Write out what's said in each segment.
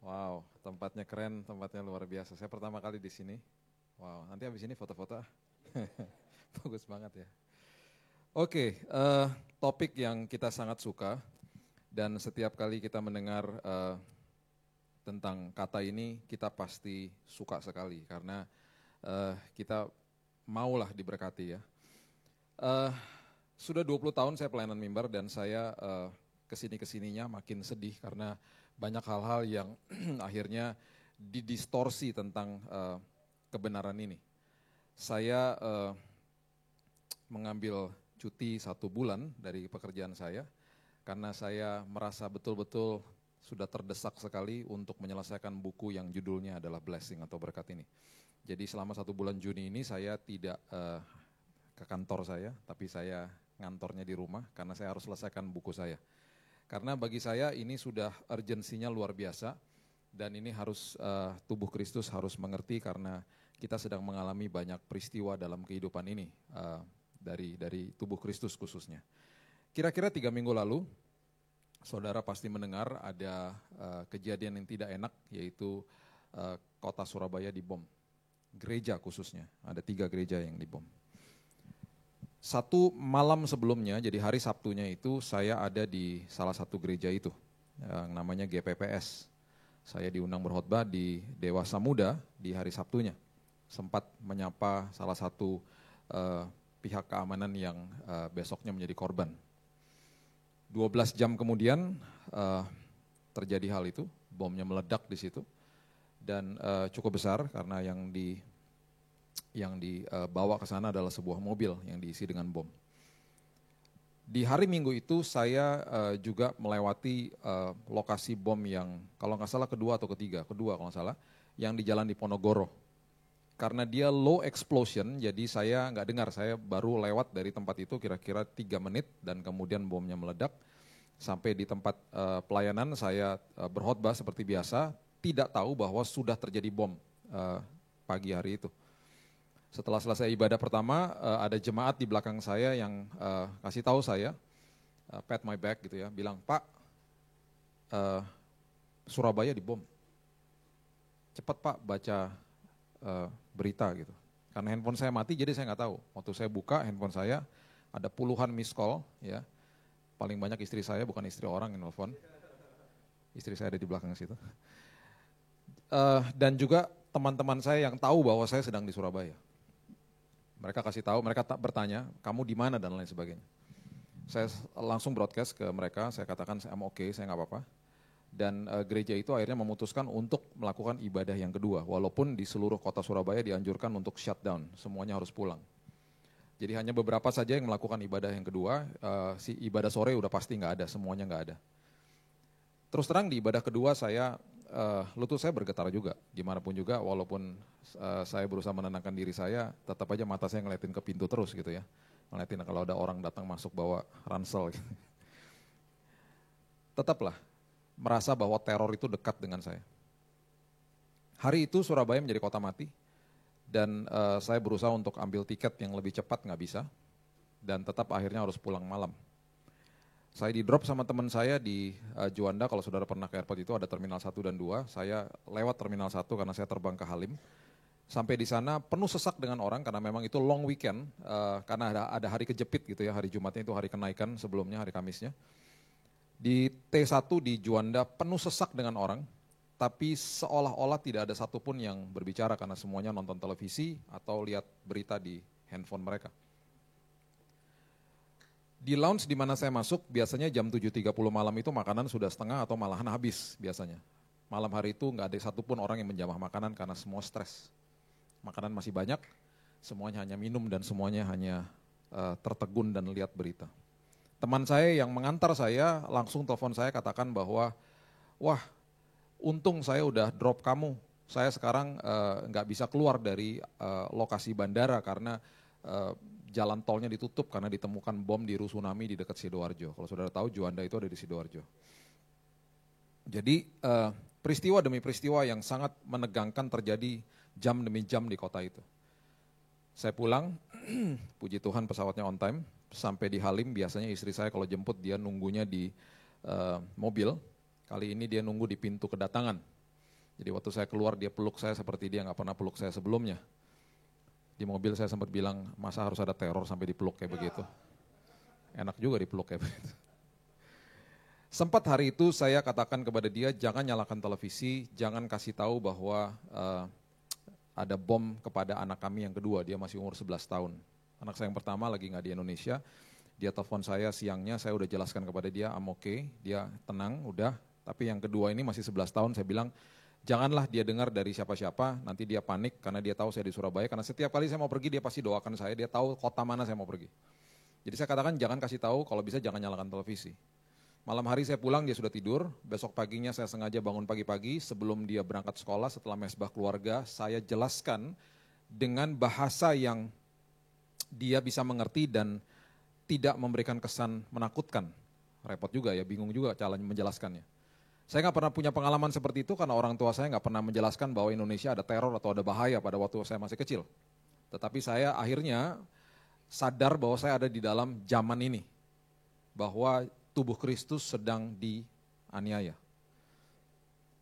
Wow, tempatnya keren, tempatnya luar biasa. Saya pertama kali di sini. Wow, nanti habis ini foto-foto. Bagus banget ya. Oke, topik yang kita sangat suka dan setiap kali kita mendengar tentang kata ini, kita pasti suka sekali karena kita maulah diberkati ya. Eh, Sudah 20 tahun saya pelayanan mimbar dan saya kesini-kesininya makin sedih karena banyak hal-hal yang akhirnya didistorsi tentang kebenaran ini. Saya mengambil cuti 1 bulan dari pekerjaan saya karena saya merasa betul-betul sudah terdesak sekali untuk menyelesaikan buku yang judulnya adalah Blessing atau Berkat ini. Jadi selama 1 bulan Juni ini saya tidak ke kantor saya, tapi saya ngantornya di rumah karena saya harus selesaikan buku saya. Karena bagi saya ini sudah urgensinya luar biasa dan ini harus tubuh Kristus harus mengerti karena kita sedang mengalami banyak peristiwa dalam kehidupan ini dari tubuh Kristus khususnya. Kira-kira 3 minggu lalu, saudara pasti mendengar ada kejadian yang tidak enak yaitu kota Surabaya dibom. Gereja khususnya, ada 3 gereja yang dibom. 1 malam sebelumnya, jadi hari Sabtunya itu saya ada di salah satu gereja itu, yang namanya GPPS. Saya diundang berkhotbah di Dewasa Muda di hari Sabtunya. Sempat menyapa salah satu pihak keamanan yang besoknya menjadi korban. 12 jam kemudian terjadi hal itu, bomnya meledak di situ. Dan cukup besar karena yang dibawa ke sana adalah sebuah mobil yang diisi dengan bom. Di hari Minggu itu saya juga melewati lokasi bom yang kalau nggak salah kedua kalau nggak salah, yang di Jalan Diponegoro. Karena dia low explosion, jadi saya nggak dengar, saya baru lewat dari tempat itu kira-kira 3 menit dan kemudian bomnya meledak. Sampai di tempat pelayanan saya berkhotbah seperti biasa, tidak tahu bahwa sudah terjadi bom pagi hari itu. Setelah selesai ibadah pertama, ada jemaat di belakang saya yang kasih tahu saya, pat my back gitu ya, bilang, "Pak, Surabaya dibom. Cepat Pak baca berita gitu." Karena handphone saya mati, jadi saya nggak tahu. Waktu saya buka handphone saya, ada puluhan miss call, ya. Paling banyak istri saya, bukan istri orang yang nelfon. Istri saya ada di belakang situ. Dan juga teman-teman saya yang tahu bahwa saya sedang di Surabaya. Mereka kasih tahu, mereka bertanya, "Kamu di mana?" dan lain sebagainya. Saya langsung broadcast ke mereka, saya katakan I'm okay, saya nggak apa-apa. Dan gereja itu akhirnya memutuskan untuk melakukan ibadah yang kedua, walaupun di seluruh kota Surabaya dianjurkan untuk shutdown, semuanya harus pulang. Jadi hanya beberapa saja yang melakukan ibadah yang kedua, si ibadah sore udah pasti nggak ada, semuanya nggak ada. Terus terang di ibadah kedua lutut saya bergetar juga, gimana pun juga walaupun saya berusaha menenangkan diri saya, tetap aja mata saya ngeliatin ke pintu terus gitu ya. Ngeliatin kalau ada orang datang masuk bawa ransel gitu. Tetaplah merasa bahwa teror itu dekat dengan saya. Hari itu Surabaya menjadi kota mati dan saya berusaha untuk ambil tiket yang lebih cepat, nggak bisa, dan tetap akhirnya harus pulang malam. Saya di drop sama teman saya di Juanda, kalau saudara pernah ke airport itu ada terminal 1 dan 2, saya lewat terminal 1 karena saya terbang ke Halim. Sampai di sana penuh sesak dengan orang karena memang itu long weekend, karena ada hari kejepit gitu ya, hari Jumatnya itu hari kenaikan sebelumnya, hari Kamisnya. Di T1 di Juanda penuh sesak dengan orang, tapi seolah-olah tidak ada satupun yang berbicara karena semuanya nonton televisi atau lihat berita di handphone mereka. Di lounge di mana saya masuk, biasanya jam 7.30 malam itu makanan sudah setengah atau malahan habis biasanya. Malam hari itu nggak ada satupun orang yang menjamah makanan karena semua stres. Makanan masih banyak, semuanya hanya minum dan semuanya hanya tertegun dan lihat berita. Teman saya yang mengantar saya langsung telepon saya katakan bahwa, "Wah, untung saya udah drop kamu. Saya sekarang nggak bisa keluar dari lokasi bandara karena jalan tolnya ditutup karena ditemukan bom di Rusunami di dekat Sidoarjo." Kalau saudara tahu Juanda itu ada di Sidoarjo. Jadi peristiwa demi peristiwa yang sangat menegangkan terjadi jam demi jam di kota itu. Saya pulang, puji Tuhan pesawatnya on time, sampai di Halim biasanya istri saya kalau jemput dia nunggunya di mobil, kali ini dia nunggu di pintu kedatangan. Jadi waktu saya keluar dia peluk saya seperti dia nggak pernah peluk saya sebelumnya. Di mobil saya sempat bilang, masa harus ada teror sampai dipeluk kayak begitu. Enak juga dipeluk kayak begitu. Sempat hari itu saya katakan kepada dia, jangan nyalakan televisi, jangan kasih tahu bahwa ada bom kepada anak kami yang kedua, dia masih umur 11 tahun. Anak saya yang pertama lagi nggak di Indonesia, dia telepon saya siangnya, saya udah jelaskan kepada dia, I'm okay, dia tenang, udah. Tapi yang kedua ini masih 11 tahun, saya bilang, janganlah dia dengar dari siapa-siapa, nanti dia panik karena dia tahu saya di Surabaya, karena setiap kali saya mau pergi dia pasti doakan saya, dia tahu kota mana saya mau pergi. Jadi saya katakan jangan kasih tahu, kalau bisa jangan nyalakan televisi. Malam hari saya pulang, dia sudah tidur, besok paginya saya sengaja bangun pagi-pagi, sebelum dia berangkat sekolah, setelah mesbah keluarga, saya jelaskan dengan bahasa yang dia bisa mengerti dan tidak memberikan kesan menakutkan. Repot juga ya, bingung juga cara menjelaskannya. Saya nggak pernah punya pengalaman seperti itu karena orang tua saya nggak pernah menjelaskan bahwa Indonesia ada teror atau ada bahaya pada waktu saya masih kecil. Tetapi saya akhirnya sadar bahwa saya ada di dalam zaman ini. Bahwa tubuh Kristus sedang dianiaya.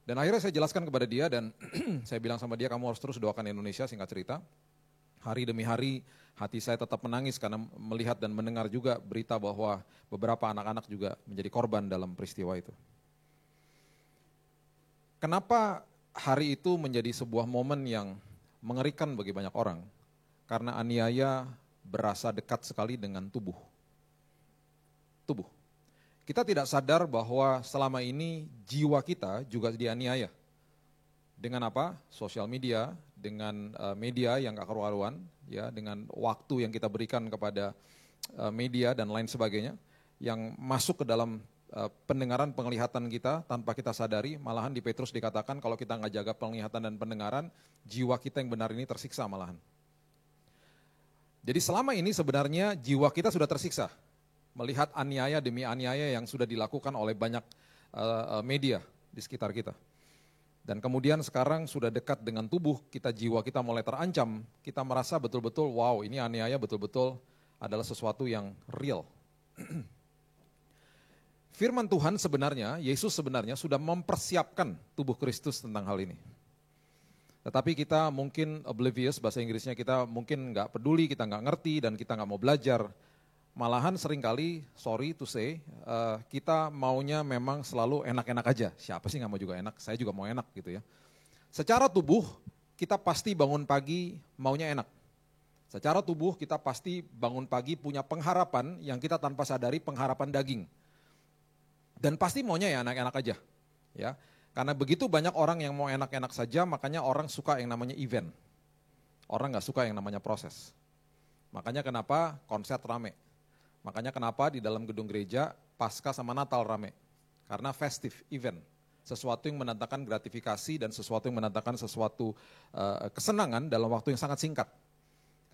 Dan akhirnya saya jelaskan kepada dia dan saya bilang sama dia, kamu harus terus doakan Indonesia, singkat cerita. Hari demi hari hati saya tetap menangis karena melihat dan mendengar juga berita bahwa beberapa anak-anak juga menjadi korban dalam peristiwa itu. Kenapa hari itu menjadi sebuah momen yang mengerikan bagi banyak orang? Karena aniaya berasa dekat sekali dengan tubuh. Kita tidak sadar bahwa selama ini jiwa kita juga dianiaya. Dengan apa? Sosial media, dengan media yang gak karu-karuan, ya, dengan waktu yang kita berikan kepada media dan lain sebagainya, yang masuk ke dalam pendengaran, penglihatan kita tanpa kita sadari. Malahan di Petrus dikatakan kalau kita nggak jaga penglihatan dan pendengaran, jiwa kita yang benar ini tersiksa malahan. Jadi selama ini sebenarnya jiwa kita sudah tersiksa. Melihat aniaya demi aniaya yang sudah dilakukan oleh banyak media di sekitar kita. Dan kemudian sekarang sudah dekat dengan tubuh, kita jiwa kita mulai terancam, kita merasa betul-betul wow ini aniaya betul-betul adalah sesuatu yang real. Firman Tuhan sebenarnya, Yesus sebenarnya sudah mempersiapkan tubuh Kristus tentang hal ini. Tetapi kita mungkin oblivious, bahasa Inggrisnya kita mungkin nggak peduli, kita nggak ngerti dan kita nggak mau belajar. Malahan seringkali, sorry to say, kita maunya memang selalu enak-enak aja. Siapa sih nggak mau juga enak? Saya juga mau enak gitu ya. Secara tubuh, kita pasti bangun pagi maunya enak. Secara tubuh, kita pasti bangun pagi punya pengharapan yang kita tanpa sadari pengharapan daging. Dan pasti maunya ya enak-enak aja. Ya, karena begitu banyak orang yang mau enak-enak saja, makanya orang suka yang namanya event. Orang nggak suka yang namanya proses. Makanya kenapa konser rame. Makanya kenapa di dalam gedung gereja Paskah sama Natal rame. Karena festive event. Sesuatu yang mendatangkan gratifikasi dan sesuatu yang mendatangkan sesuatu kesenangan dalam waktu yang sangat singkat.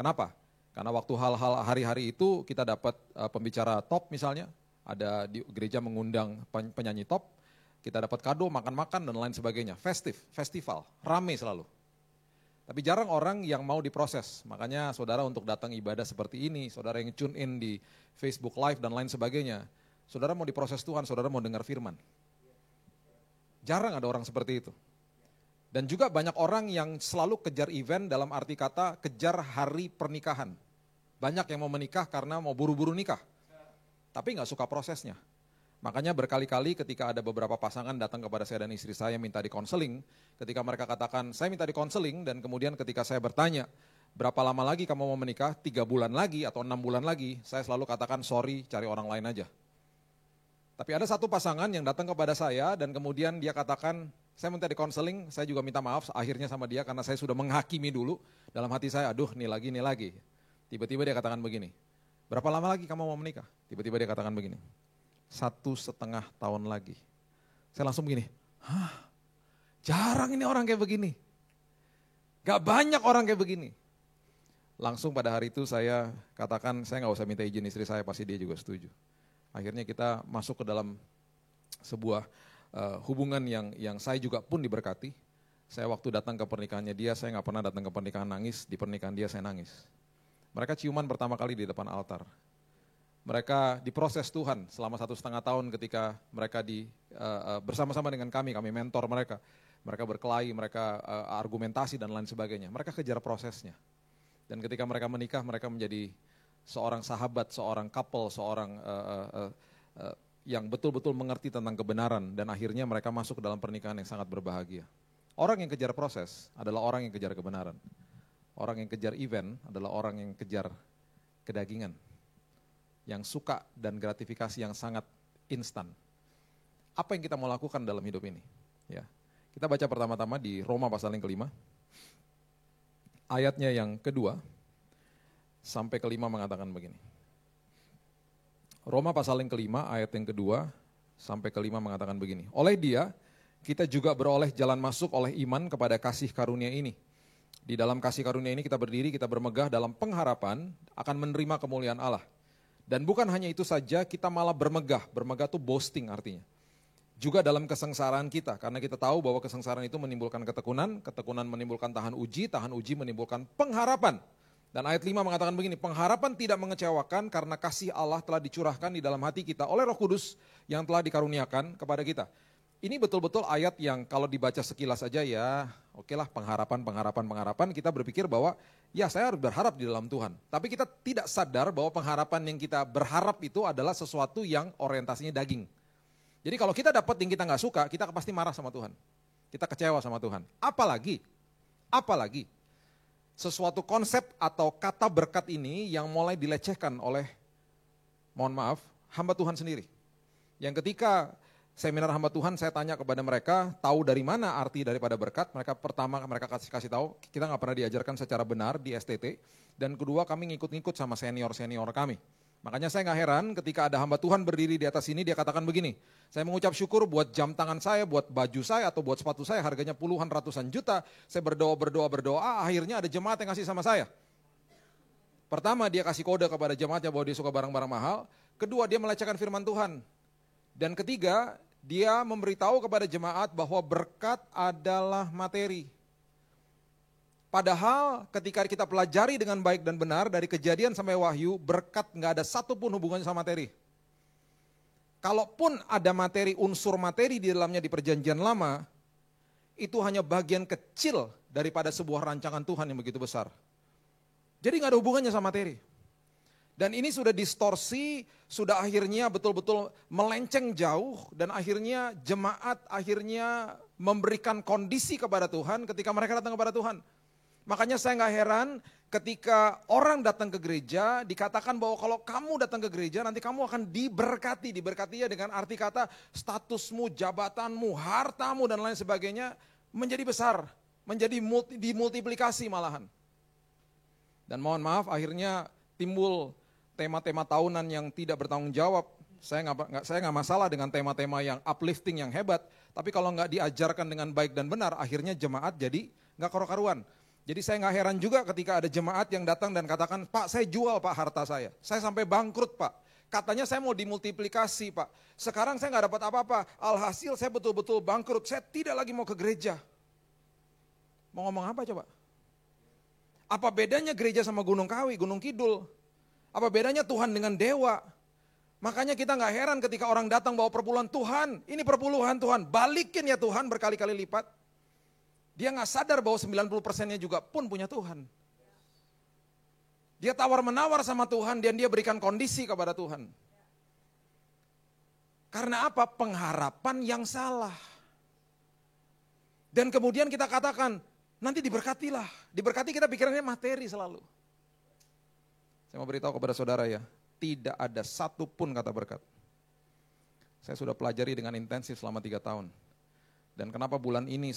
Kenapa? Karena waktu hal-hal hari-hari itu kita dapat pembicara top misalnya. Ada di gereja mengundang penyanyi top. Kita dapat kado, makan-makan dan lain sebagainya. Festival, rame selalu. Tapi jarang orang yang mau diproses, makanya saudara untuk datang ibadah seperti ini, saudara yang tune in di Facebook Live dan lain sebagainya, saudara mau diproses Tuhan, saudara mau dengar firman. Jarang ada orang seperti itu. Dan juga banyak orang yang selalu kejar event dalam arti kata kejar hari pernikahan. Banyak yang mau menikah karena mau buru-buru nikah, tapi gak suka prosesnya. Makanya berkali-kali ketika ada beberapa pasangan datang kepada saya dan istri saya minta dikonseling, ketika mereka katakan, saya minta dikonseling, dan kemudian ketika saya bertanya, berapa lama lagi kamu mau menikah? 3 bulan lagi atau 6 bulan lagi? Saya selalu katakan, sorry, cari orang lain aja. Tapi ada satu pasangan yang datang kepada saya dan kemudian dia katakan, saya minta dikonseling, saya juga minta maaf akhirnya sama dia karena saya sudah menghakimi dulu. Dalam hati saya, aduh nih lagi. Tiba-tiba dia katakan begini, berapa lama lagi kamu mau menikah? Tiba-tiba dia katakan begini, 1,5 tahun lagi. Saya langsung begini, jarang ini orang kayak begini. Gak banyak orang kayak begini. Langsung pada hari itu saya katakan, saya gak usah minta izin istri saya, pasti dia juga setuju. Akhirnya kita masuk ke dalam sebuah hubungan yang saya juga pun diberkati. Saya waktu datang ke pernikahannya dia, saya gak pernah datang ke pernikahan nangis, di pernikahan dia saya nangis. Mereka ciuman pertama kali di depan altar. Mereka diproses Tuhan selama 1,5 tahun ketika mereka bersama-sama dengan kami mentor mereka. Mereka berkelahi, mereka argumentasi dan lain sebagainya. Mereka kejar prosesnya. Dan ketika mereka menikah, mereka menjadi seorang sahabat, seorang couple, seorang yang betul-betul mengerti tentang kebenaran. Dan akhirnya mereka masuk ke dalam pernikahan yang sangat berbahagia. Orang yang kejar proses adalah orang yang kejar kebenaran. Orang yang kejar event adalah orang yang kejar kedagingan. Yang suka dan gratifikasi yang sangat instan. Apa yang kita mau lakukan dalam hidup ini? Ya. Kita baca pertama-tama di Roma pasal yang ke-5. Ayatnya yang kedua sampai ke-5 mengatakan begini. Roma pasal yang ke-5 ayat yang kedua sampai ke-5 mengatakan begini. Oleh Dia kita juga beroleh jalan masuk oleh iman kepada kasih karunia ini. Di dalam kasih karunia ini kita berdiri, kita bermegah dalam pengharapan akan menerima kemuliaan Allah. Dan bukan hanya itu saja, kita malah bermegah. Bermegah itu boasting artinya. Juga dalam kesengsaraan kita, karena kita tahu bahwa kesengsaraan itu menimbulkan ketekunan, ketekunan menimbulkan tahan uji menimbulkan pengharapan. Dan ayat 5 mengatakan begini, pengharapan tidak mengecewakan karena kasih Allah telah dicurahkan di dalam hati kita oleh Roh Kudus yang telah dikaruniakan kepada kita. Ini betul-betul ayat yang kalau dibaca sekilas saja ya, okelah pengharapan, kita berpikir bahwa ya saya harus berharap di dalam Tuhan. Tapi kita tidak sadar bahwa pengharapan yang kita berharap itu adalah sesuatu yang orientasinya daging. Jadi kalau kita dapat yang kita nggak suka, kita pasti marah sama Tuhan. Kita kecewa sama Tuhan. Apalagi sesuatu konsep atau kata berkat ini yang mulai dilecehkan oleh, mohon maaf, hamba Tuhan sendiri. Yang ketika seminar hamba Tuhan saya tanya kepada mereka, tahu dari mana arti daripada berkat, mereka kasih tahu, kita nggak pernah diajarkan secara benar di STT, dan kedua kami ngikut-ngikut sama senior-senior kami. Makanya saya nggak heran ketika ada hamba Tuhan berdiri di atas sini, dia katakan begini, saya mengucap syukur buat jam tangan saya, buat baju saya, atau buat sepatu saya, harganya puluhan ratusan juta, saya berdoa, akhirnya ada jemaat yang ngasih sama saya. Pertama dia kasih kode kepada jemaatnya bahwa dia suka barang-barang mahal, kedua dia melecehkan firman Tuhan. Dan ketiga, dia memberitahu kepada jemaat bahwa berkat adalah materi. Padahal ketika kita pelajari dengan baik dan benar dari Kejadian sampai Wahyu, berkat nggak ada satupun hubungannya sama materi. Kalaupun ada materi, unsur materi di dalamnya di Perjanjian Lama, itu hanya bagian kecil daripada sebuah rancangan Tuhan yang begitu besar. Jadi nggak ada hubungannya sama materi. Dan ini sudah distorsi, sudah akhirnya betul-betul melenceng jauh, dan akhirnya jemaat akhirnya memberikan kondisi kepada Tuhan ketika mereka datang kepada Tuhan. Makanya saya nggak heran ketika orang datang ke gereja dikatakan bahwa kalau kamu datang ke gereja nanti kamu akan diberkati. Diberkatinya dengan arti kata statusmu, jabatanmu, hartamu dan lain sebagainya menjadi besar, menjadi dimultiplikasi malahan. Dan mohon maaf akhirnya timbul tema-tema tahunan yang tidak bertanggung jawab. Saya nggak masalah dengan tema-tema yang uplifting, yang hebat. Tapi kalau nggak diajarkan dengan baik dan benar, akhirnya jemaat jadi nggak karu-karuan. Jadi saya nggak heran juga ketika ada jemaat yang datang dan katakan, Pak saya jual Pak harta saya sampai bangkrut Pak. Katanya saya mau dimultiplikasi Pak. Sekarang saya nggak dapat apa-apa, alhasil saya betul-betul bangkrut, saya tidak lagi mau ke gereja. Mau ngomong apa coba? Apa bedanya gereja sama Gunung Kawi, Gunung Kidul? Apa bedanya Tuhan dengan dewa? Makanya kita nggak heran ketika orang datang bawa perpuluhan, Tuhan, ini perpuluhan Tuhan, balikin ya Tuhan berkali-kali lipat. Dia nggak sadar bahwa 90%-nya juga pun punya Tuhan. Dia tawar-menawar sama Tuhan dan dia berikan kondisi kepada Tuhan. Karena apa? Pengharapan yang salah. Dan kemudian kita katakan, nanti diberkatilah. Diberkati kita pikirannya materi selalu. Saya mau beritahu kepada saudara ya, tidak ada satupun kata berkat. Saya sudah pelajari dengan intensif selama 3 tahun. Dan kenapa bulan ini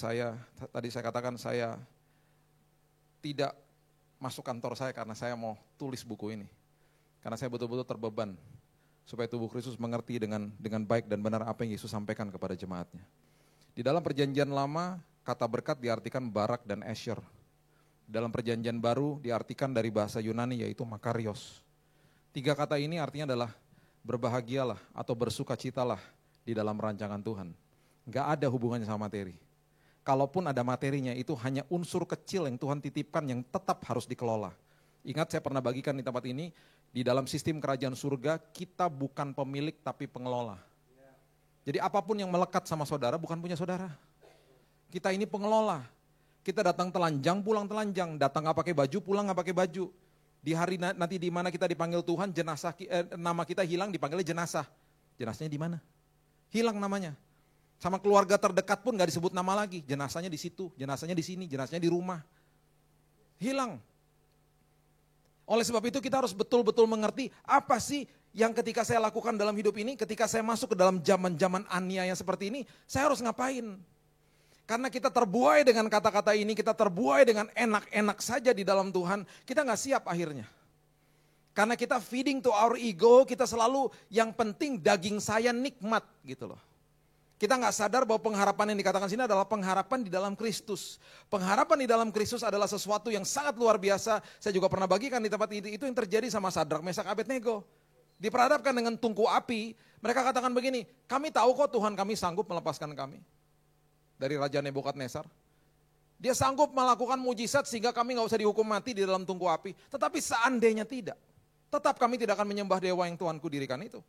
tadi saya katakan saya tidak masuk kantor saya karena saya mau tulis buku ini. Karena saya betul-betul terbeban supaya tubuh Kristus mengerti dengan baik dan benar apa yang Yesus sampaikan kepada jemaatnya. Di dalam perjanjian lama, kata berkat diartikan barak dan esher. Dalam perjanjian baru diartikan dari bahasa Yunani yaitu makarios. 3 kata ini artinya adalah berbahagialah atau bersukacitalah di dalam rancangan Tuhan. Gak ada hubungannya sama materi. Kalaupun ada materinya itu hanya unsur kecil yang Tuhan titipkan yang tetap harus dikelola. Ingat saya pernah bagikan di tempat ini, di dalam sistem kerajaan surga kita bukan pemilik tapi pengelola. Jadi apapun yang melekat sama saudara bukan punya saudara. Kita ini pengelola. Kita datang telanjang, pulang telanjang. Datang nggak pakai baju, pulang nggak pakai baju. Di hari nanti di mana kita dipanggil Tuhan, nama kita hilang dipanggilnya jenazah. Jenazahnya di mana? Hilang namanya. Sama keluarga terdekat pun nggak disebut nama lagi. Jenazahnya di situ, jenazahnya di sini, jenazahnya di rumah. Hilang. Oleh sebab itu kita harus betul-betul mengerti apa sih yang ketika saya lakukan dalam hidup ini, ketika saya masuk ke dalam zaman-zaman aniaya seperti ini, saya harus ngapain? Karena kita terbuai dengan kata-kata ini, kita terbuai dengan enak-enak saja di dalam Tuhan, kita gak siap akhirnya. Karena kita feeding to our ego, kita selalu yang penting daging saya nikmat gitu loh. Kita gak sadar bahwa pengharapan yang dikatakan sini adalah pengharapan di dalam Kristus. Pengharapan di dalam Kristus adalah sesuatu yang sangat luar biasa. Saya juga pernah bagikan di tempat itu yang terjadi sama Sadrak, Mesak, Abednego. Diperhadapkan dengan tungku api, mereka katakan begini, kami tahu kok Tuhan kami sanggup melepaskan kami dari Raja Nebukadnezar. Dia sanggup melakukan mujizat sehingga kami gak usah dihukum mati di dalam tungku api. Tetapi seandainya tidak, tetap kami tidak akan menyembah dewa yang Tuhanku dirikan itu.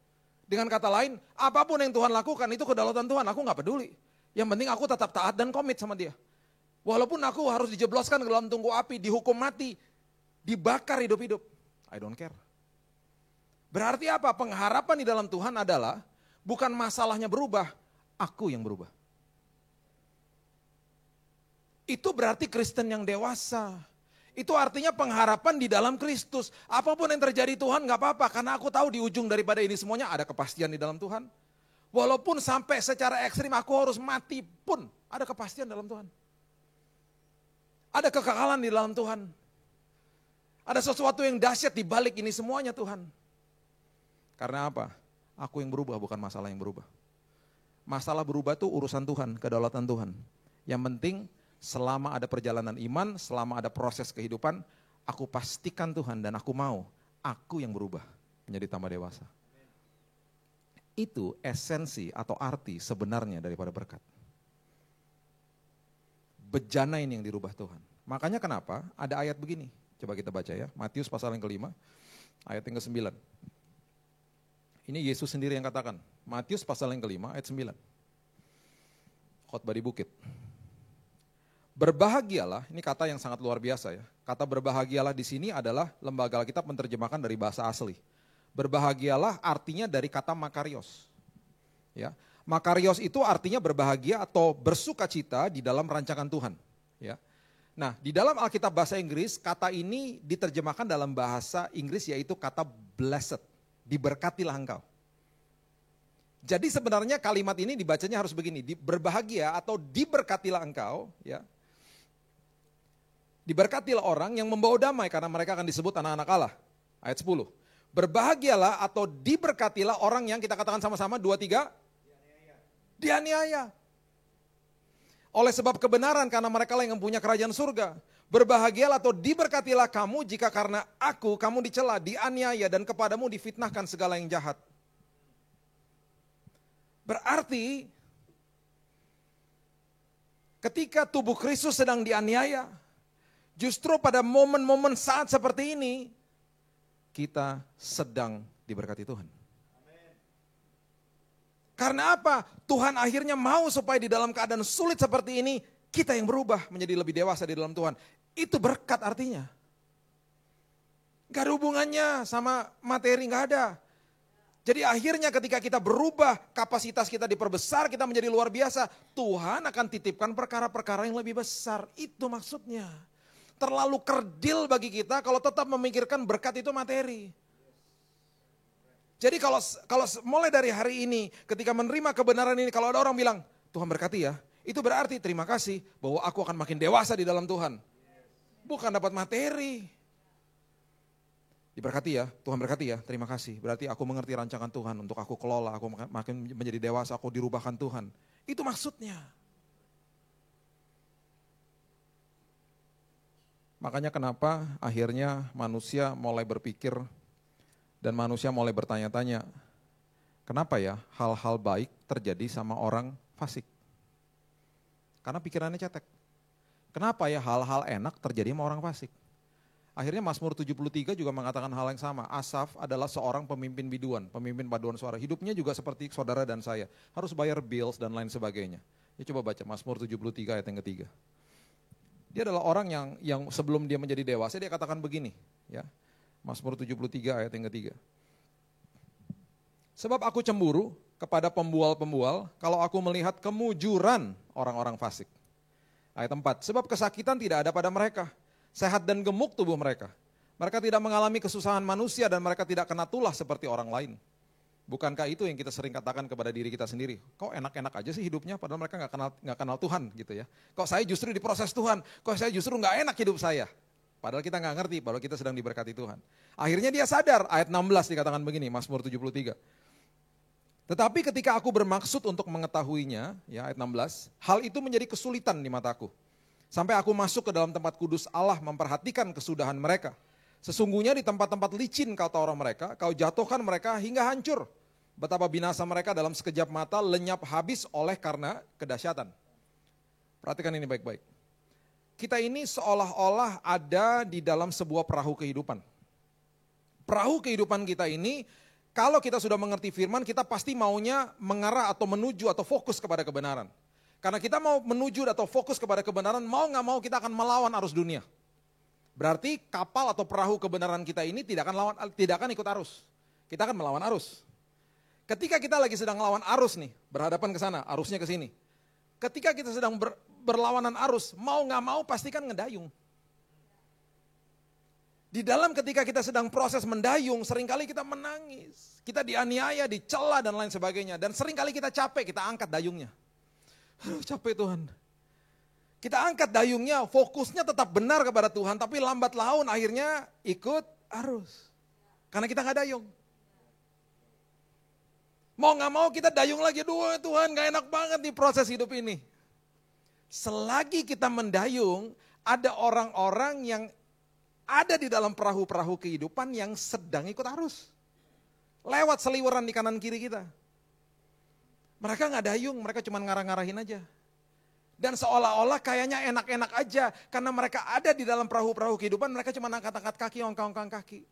Dengan kata lain, apapun yang Tuhan lakukan itu kedaulatan Tuhan, aku gak peduli. Yang penting aku tetap taat dan komit sama dia. Walaupun aku harus dijebloskan ke dalam tungku api, dihukum mati, dibakar hidup-hidup. I don't care. Berarti apa? Pengharapan di dalam Tuhan adalah bukan masalahnya berubah, aku yang berubah. Itu berarti Kristen yang dewasa. Itu artinya pengharapan di dalam Kristus. Apapun yang terjadi Tuhan gak apa-apa. Karena aku tahu di ujung daripada ini semuanya ada kepastian di dalam Tuhan. Walaupun sampai secara ekstrim aku harus mati pun ada kepastian dalam Tuhan. Ada kekekalan di dalam Tuhan. Ada sesuatu yang dahsyat di balik ini semuanya Tuhan. Karena apa? Aku yang berubah bukan masalah yang berubah. Masalah berubah itu urusan Tuhan, kedaulatan Tuhan. Yang penting selama ada perjalanan iman, selama ada proses kehidupan, aku pastikan Tuhan dan aku mau, aku yang berubah menjadi tambah dewasa. Itu esensi atau arti sebenarnya daripada berkat. Bejana ini yang dirubah Tuhan. Makanya kenapa ada ayat begini, coba kita baca ya, Matius pasal yang ke-5, ayat yang ke-9. Ini Yesus sendiri yang katakan, Matius pasal yang ke-5, ayat 9. Khotbah di bukit. Berbahagialah, ini kata yang sangat luar biasa ya. Kata berbahagialah di sini adalah lembaga Alkitab menerjemahkan dari bahasa asli. Berbahagialah artinya dari kata makarios. Ya, makarios itu artinya berbahagia atau bersukacita di dalam rancangan Tuhan. Ya. Nah, di dalam Alkitab bahasa Inggris, kata ini diterjemahkan dalam bahasa Inggris yaitu kata blessed, diberkatilah engkau. Jadi sebenarnya kalimat ini dibacanya harus begini, berbahagia atau diberkatilah engkau, ya. Diberkatilah orang yang membawa damai karena mereka akan disebut anak-anak Allah. Ayat 10. Berbahagialah atau diberkatilah orang yang kita katakan sama-sama 2, 3. Dianiaya. Oleh sebab kebenaran karena mereka lah yang punya kerajaan surga. Berbahagialah atau diberkatilah kamu jika karena aku kamu dicela, dianiaya dan kepadamu difitnahkan segala yang jahat. Berarti ketika tubuh Kristus sedang dianiaya, justru pada momen-momen saat seperti ini, kita sedang diberkati Tuhan. Karena apa? Tuhan akhirnya mau supaya di dalam keadaan sulit seperti ini, kita yang berubah menjadi lebih dewasa di dalam Tuhan. Itu berkat artinya. Gak ada hubungannya sama materi, gak ada. Jadi akhirnya ketika kita berubah, kapasitas kita diperbesar, kita menjadi luar biasa. Tuhan akan titipkan perkara-perkara yang lebih besar. Itu maksudnya. Terlalu kerdil bagi kita kalau tetap memikirkan berkat itu materi. Jadi kalau mulai dari hari ini, ketika menerima kebenaran ini, kalau ada orang bilang, Tuhan berkati ya, itu berarti terima kasih bahwa aku akan makin dewasa di dalam Tuhan. Bukan dapat materi. Diberkati ya, Tuhan berkati ya, terima kasih. Berarti aku mengerti rancangan Tuhan untuk aku kelola, aku makin menjadi dewasa, aku dirubahkan Tuhan. Itu maksudnya. Makanya kenapa akhirnya manusia mulai berpikir dan manusia mulai bertanya-tanya, kenapa ya hal-hal baik terjadi sama orang fasik? Karena pikirannya cetek. Kenapa ya hal-hal enak terjadi sama orang fasik? Akhirnya Mazmur 73 juga mengatakan hal yang sama. Asaf adalah seorang pemimpin biduan, pemimpin paduan suara. Hidupnya juga seperti saudara dan saya. Harus bayar bills dan lain sebagainya. Ya coba baca Mazmur 73 ayat yang ketiga. Dia adalah orang yang sebelum dia menjadi dewasa dia katakan begini. Ya, Mazmur 73 ayat yang ketiga. Sebab aku cemburu kepada pembual-pembual kalau aku melihat kemujuran orang-orang fasik. Ayat 4, sebab kesakitan tidak ada pada mereka. Sehat dan gemuk tubuh mereka. Mereka tidak mengalami kesusahan manusia dan mereka tidak kena tulah seperti orang lain. Bukankah itu yang kita sering katakan kepada diri kita sendiri? Kok enak-enak aja sih hidupnya padahal mereka nggak kenal Tuhan gitu ya. Kok saya justru diproses Tuhan? Kok saya justru nggak enak hidup saya? Padahal kita nggak ngerti, padahal kita sedang diberkati Tuhan. Akhirnya dia sadar, ayat 16 dikatakan begini, Mazmur 73. Tetapi ketika aku bermaksud untuk mengetahuinya, ya ayat 16, hal itu menjadi kesulitan di mataku. Sampai aku masuk ke dalam tempat kudus Allah memperhatikan kesudahan mereka. Sesungguhnya di tempat-tempat licin kau taruh mereka, kau jatuhkan mereka hingga hancur. Betapa binasa mereka dalam sekejap mata lenyap habis oleh karena kedahsyatan. Perhatikan ini baik-baik. Kita ini seolah-olah ada di dalam sebuah perahu kehidupan. Perahu kehidupan kita ini, kalau kita sudah mengerti firman, kita pasti maunya mengarah atau menuju atau fokus kepada kebenaran. Karena kita mau menuju atau fokus kepada kebenaran, mau gak mau kita akan melawan arus dunia. Berarti kapal atau perahu kebenaran kita ini tidak akan ikut arus. Kita akan melawan arus. Ketika kita lagi sedang melawan arus nih, berhadapan ke sana, arusnya ke sini. Ketika kita sedang berlawanan arus, mau gak mau pasti kan ngedayung. Di dalam ketika kita sedang proses mendayung, seringkali kita menangis. Kita dianiaya, dicela dan lain sebagainya. Dan seringkali kita capek, kita angkat dayungnya. Aduh capek Tuhan. Kita angkat dayungnya, fokusnya tetap benar kepada Tuhan, tapi lambat laun akhirnya ikut arus. Karena kita gak dayung. Mau gak mau kita dayung lagi, aduh Tuhan gak enak banget di proses hidup ini. Selagi kita mendayung, ada orang-orang yang ada di dalam perahu-perahu kehidupan yang sedang ikut arus. Lewat seliweran di kanan kiri kita. Mereka gak dayung, mereka cuma ngarah-ngarahin aja. Dan seolah-olah kayaknya enak-enak aja. Karena mereka ada di dalam perahu-perahu kehidupan, mereka cuma angkat-angkat kaki, ongkang-ongkang kaki.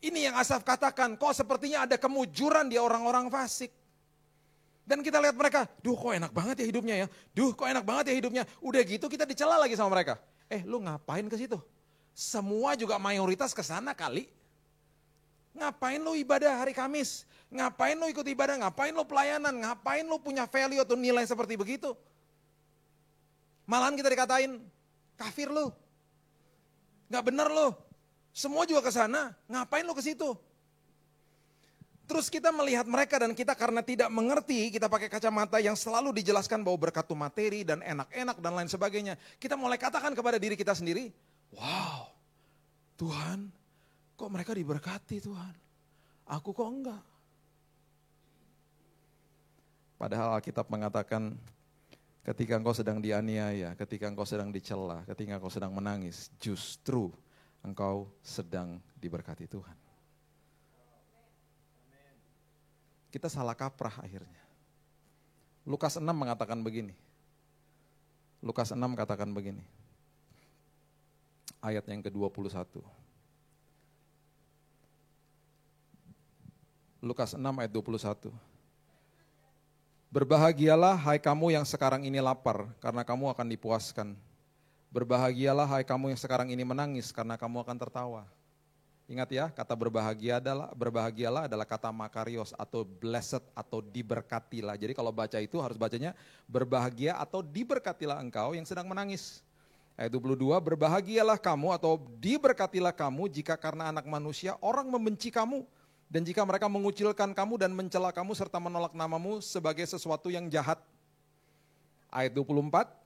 Ini yang Asaf katakan, kok sepertinya ada kemujuran di orang-orang fasik. Dan kita lihat mereka, duh kok enak banget ya hidupnya ya. Duh kok enak banget ya hidupnya. Udah gitu kita dicela lagi sama mereka. Lu ngapain ke situ? Semua juga mayoritas ke sana kali. Ngapain lo ibadah hari Kamis? Ngapain lo ikut ibadah? Ngapain lo pelayanan? Ngapain lo punya value atau nilai seperti begitu? Malahan kita dikatain, kafir lo. Gak bener lo. Semua juga ke sana. Ngapain lo ke situ? Terus kita melihat mereka dan kita karena tidak mengerti, kita pakai kacamata yang selalu dijelaskan bahwa berkat itu materi dan enak-enak dan lain sebagainya. Kita mulai katakan kepada diri kita sendiri, wow, Tuhan, kok mereka diberkati Tuhan, aku kok enggak. Padahal Alkitab mengatakan ketika engkau sedang dianiaya, ketika engkau sedang dicela, ketika engkau sedang menangis, justru engkau sedang diberkati Tuhan. Kita salah kaprah akhirnya. Lukas 6 mengatakan begini. Lukas 6 katakan begini. Ayat yang ke-21. Lukas 6 ayat 21. Berbahagialah hai kamu yang sekarang ini lapar, karena kamu akan dipuaskan. Berbahagialah hai kamu yang sekarang ini menangis, karena kamu akan tertawa. Ingat ya, kata berbahagialah adalah kata makarios atau blessed atau diberkatilah. Jadi kalau baca itu harus bacanya berbahagia atau diberkatilah engkau yang sedang menangis. Ayat 22, berbahagialah kamu atau diberkatilah kamu jika karena anak manusia orang membenci kamu. Dan jika mereka mengucilkan kamu dan mencela kamu serta menolak namamu sebagai sesuatu yang jahat. Ayat 24,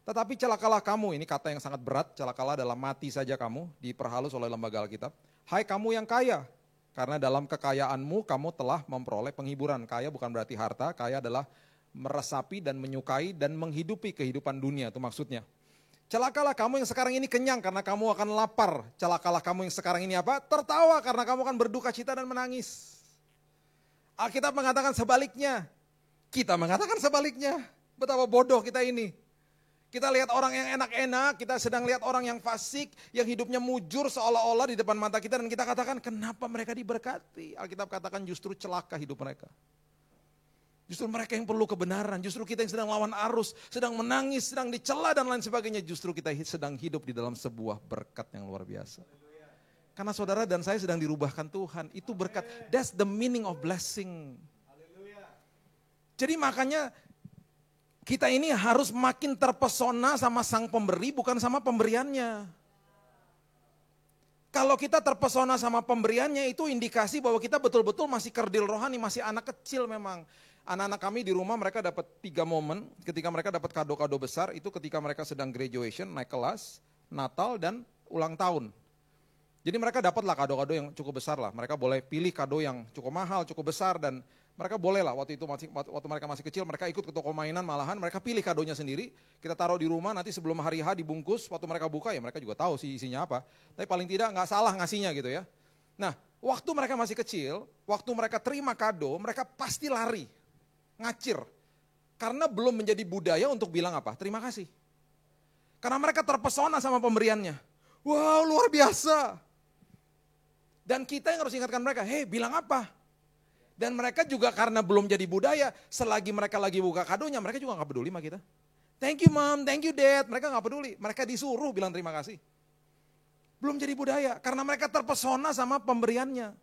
tetapi celakalah kamu, ini kata yang sangat berat, celakalah adalah mati saja kamu, diperhalus oleh lembaga Alkitab. Hai kamu yang kaya, karena dalam kekayaanmu kamu telah memperoleh penghiburan. Kaya bukan berarti harta, kaya adalah meresapi dan menyukai dan menghidupi kehidupan dunia, itu maksudnya. Celakalah kamu yang sekarang ini kenyang karena kamu akan lapar. Celakalah kamu yang sekarang ini apa? Tertawa karena kamu akan berduka cita dan menangis. Alkitab mengatakan sebaliknya. Kita mengatakan sebaliknya. Betapa bodoh kita ini. Kita lihat orang yang enak-enak, kita sedang lihat orang yang fasik, yang hidupnya mujur seolah-olah di depan mata kita. Dan kita katakan, kenapa mereka diberkati? Alkitab katakan justru celaka hidup mereka. Justru mereka yang perlu kebenaran, justru kita yang sedang lawan arus, sedang menangis, sedang dicela dan lain sebagainya. Justru kita sedang hidup di dalam sebuah berkat yang luar biasa. Karena saudara dan saya sedang dirubahkan Tuhan, itu berkat. That's the meaning of blessing. Jadi makanya kita ini harus makin terpesona sama sang pemberi, bukan sama pemberiannya. Kalau kita terpesona sama pemberiannya, itu indikasi bahwa kita betul-betul masih kerdil rohani, masih anak kecil memang. Anak-anak kami di rumah mereka dapat 3 momen, ketika mereka dapat kado-kado besar, itu ketika mereka sedang graduation, naik kelas, Natal dan ulang tahun. Jadi mereka dapatlah kado-kado yang cukup besar lah, mereka boleh pilih kado yang cukup mahal, cukup besar, dan mereka boleh lah waktu mereka masih kecil, mereka ikut ke toko mainan malahan, mereka pilih kadonya sendiri, kita taruh di rumah, nanti sebelum hari H dibungkus, waktu mereka buka ya mereka juga tahu sih isinya apa, tapi paling tidak nggak salah ngasihnya gitu ya. Nah, waktu mereka masih kecil, waktu mereka terima kado, mereka pasti lari, ngacir, karena belum menjadi budaya untuk bilang apa, terima kasih. Karena mereka terpesona sama pemberiannya, wow luar biasa. Dan kita yang harus ingatkan mereka, hei bilang apa? Dan mereka juga karena belum jadi budaya, selagi mereka lagi buka kadonya, mereka juga gak peduli sama kita. Thank you mom, thank you dad, mereka gak peduli. Mereka disuruh bilang terima kasih. Belum jadi budaya, karena mereka terpesona sama pemberiannya.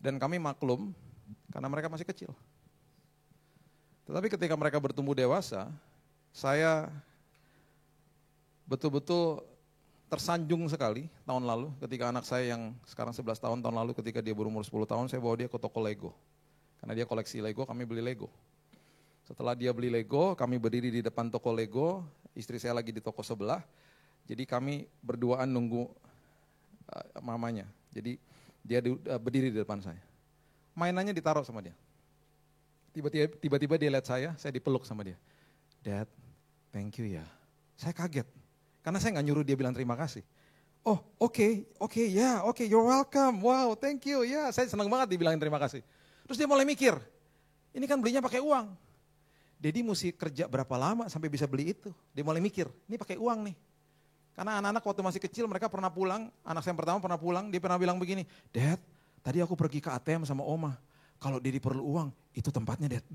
Dan kami maklum, karena mereka masih kecil. Tetapi ketika mereka bertumbuh dewasa, saya betul-betul tersanjung sekali tahun lalu ketika anak saya yang sekarang 11 tahun lalu ketika dia berumur 10 tahun saya bawa dia ke toko Lego. Karena dia koleksi Lego, kami beli Lego. Setelah dia beli Lego, kami berdiri di depan toko Lego, istri saya lagi di toko sebelah. Jadi kami berduaan nunggu mamanya. Jadi dia berdiri di depan saya. Mainannya ditaruh sama dia. Tiba-tiba dia lihat saya dipeluk sama dia. Dad, thank you ya. Saya kaget. Karena saya nggak nyuruh dia bilang terima kasih. Oh oke, you're welcome, wow thank you, ya saya senang banget dibilangin terima kasih. Terus dia mulai mikir, ini kan belinya pakai uang. Dedi mesti kerja berapa lama sampai bisa beli itu? Dia mulai mikir, ini pakai uang nih. Karena anak-anak waktu masih kecil mereka pernah pulang, anak saya yang pertama pernah pulang, dia pernah bilang begini, Dad tadi aku pergi ke ATM sama Oma, kalau Dedi perlu uang itu tempatnya Dad,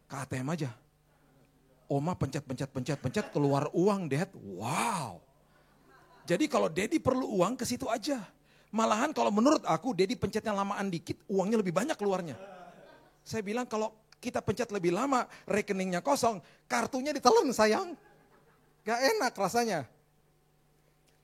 ke ATM aja. Oma pencet, keluar uang, Dad. Wow. Jadi kalau Dedi perlu uang ke situ aja. Malahan kalau menurut aku, Dedi pencetnya lamaan dikit, uangnya lebih banyak keluarnya. Saya bilang kalau kita pencet lebih lama, rekeningnya kosong, kartunya ditelan sayang. Gak enak rasanya.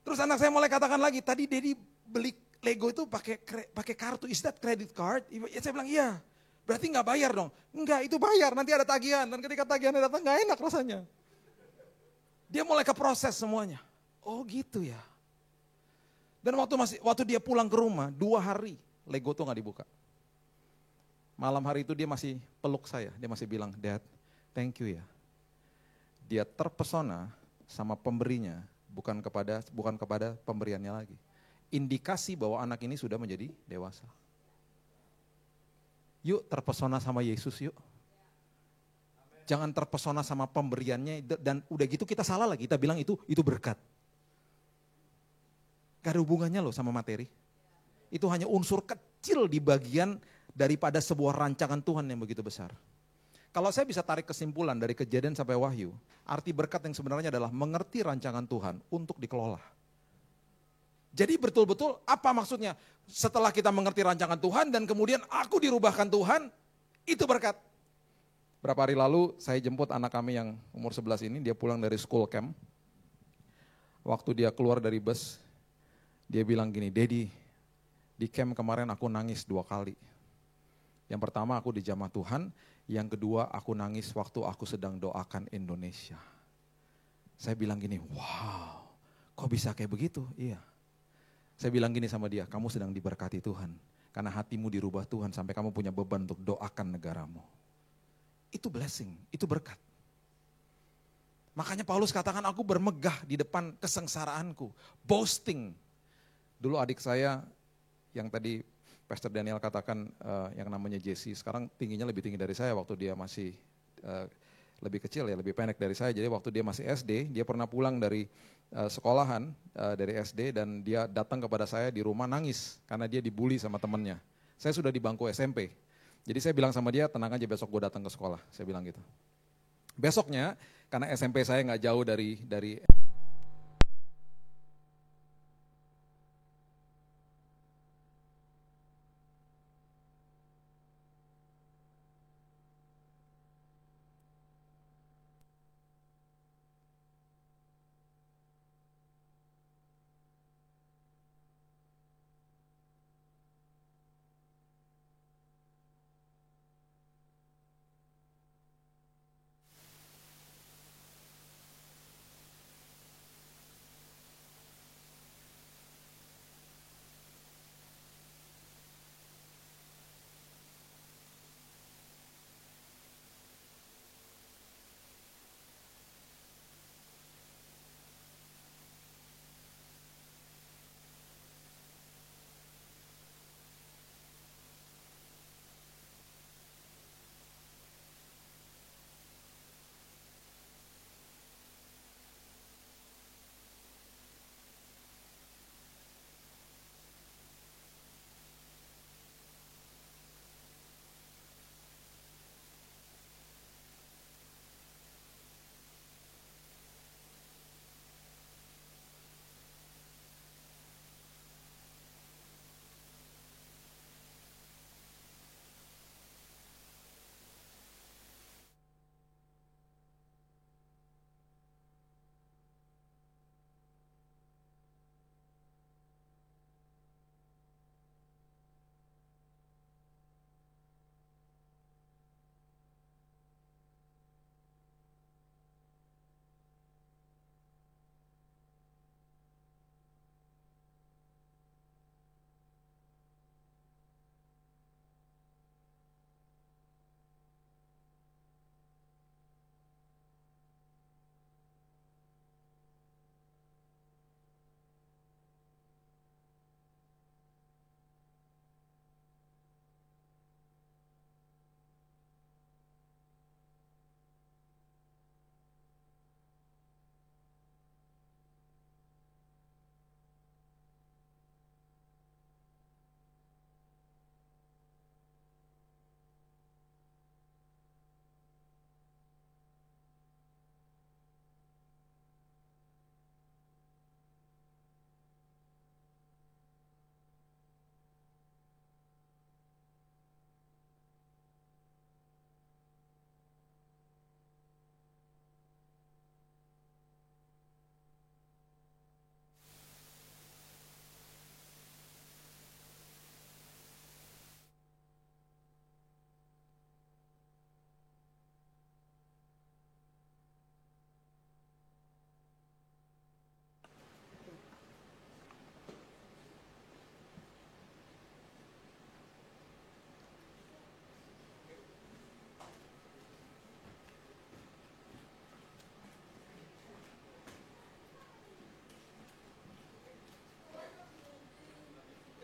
Terus anak saya mulai katakan lagi, tadi Dedi beli Lego itu pakai kartu, is that credit card? Saya bilang iya. Berarti nggak bayar dong? Enggak, itu bayar, nanti ada tagihan. Dan ketika tagihannya datang nggak enak rasanya. Dia mulai ke proses semuanya. Oh gitu ya. Dan waktu dia pulang ke rumah, 2 hari Lego tuh nggak dibuka. Malam hari itu dia masih peluk saya, dia masih bilang, Dad, thank you ya. Dia terpesona sama pemberinya, bukan kepada pemberiannya lagi. Indikasi bahwa anak ini sudah menjadi dewasa. Yuk terpesona sama Yesus yuk. Jangan terpesona sama pemberiannya dan udah gitu kita salah lagi, kita bilang itu berkat. Gak ada hubungannya loh sama materi. Itu hanya unsur kecil di bagian daripada sebuah rancangan Tuhan yang begitu besar. Kalau saya bisa tarik kesimpulan dari Kejadian sampai Wahyu, arti berkat yang sebenarnya adalah mengerti rancangan Tuhan untuk dikelola. Jadi betul-betul apa maksudnya? Setelah kita mengerti rancangan Tuhan dan kemudian aku dirubahkan Tuhan, itu berkat. Berapa hari lalu saya jemput anak kami yang umur 11 ini, dia pulang dari school camp. Waktu dia keluar dari bus, dia bilang gini, Dedi, di camp kemarin aku nangis 2 kali. Yang pertama aku dijamah Tuhan, yang kedua aku nangis waktu aku sedang doakan Indonesia. Saya bilang gini, wow, kok bisa kayak begitu? Iya. Saya bilang gini sama dia, kamu sedang diberkati Tuhan. Karena hatimu dirubah Tuhan sampai kamu punya beban untuk doakan negaramu. Itu blessing, itu berkat. Makanya Paulus katakan aku bermegah di depan kesengsaraanku. Boasting. Dulu adik saya yang tadi Pastor Daniel katakan yang namanya Jesse, sekarang tingginya lebih tinggi dari saya waktu dia masih lebih kecil ya, lebih pendek dari saya. Jadi waktu dia masih SD, dia pernah pulang dari sekolahan dari SD dan dia datang kepada saya di rumah nangis karena dia dibully sama temannya. Saya sudah di bangku SMP. Jadi saya bilang sama dia, tenang aja besok gue datang ke sekolah. Saya bilang gitu. Besoknya, karena SMP saya nggak jauh dari